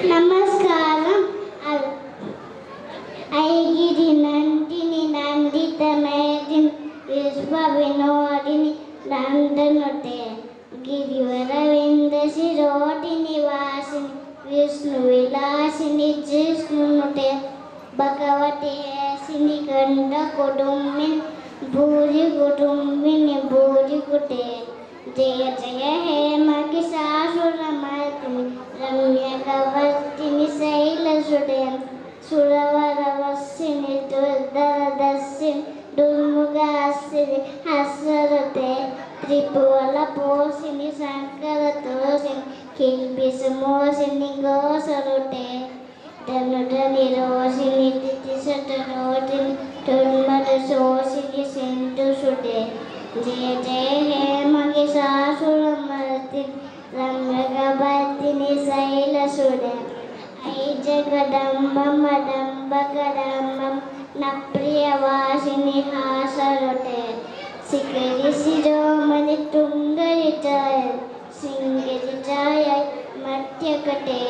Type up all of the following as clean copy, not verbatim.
నమస్కారం. ఐగిరి నందిని నందిత మేదిని విశ్వ వినోదిని నందనుతే గిరివర వింద శిరోడిని వాసిని విష్ణు విలాసిని జిష్ణునుతే భగవతి ఏసిని గండ కుటుంబిని భూరి కుటుంబిని భూరి కుటే జయ జయ హే మహిషాసురమర్దిని రమ్యకవర్తిని శైలసుడే సురవరవస్సిని దుర్ధరదస్సిని దుర్ముఖాస్సిని హస్సరతే త్రిపువల పోసిని శంకరతోసిని కిల్బిసమోసిని గోసరుటే ధనుధని రోసిని దితిసటరోసిని తుర్మద శోసిని సింధుసుడే జయ జయ హే మహిషాసురమర్దిని రమ్యకవర్తిని శైలసుడే ఐ జగదంబ మదంబ కదంబం నప్రియవాసిని హాసరుటే శిఖరి శిరోమణి తుంగరిచాయ సింగరిచాయ మధ్యకటే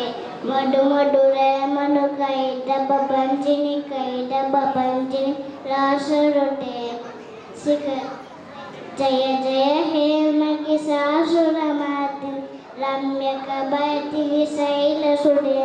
మధు మధురే మను కైటబ పంచిని రాసరుటే జయ జయ హే మహిషాసురమర్దిని రమ్యకవర్తిని శైలసుడే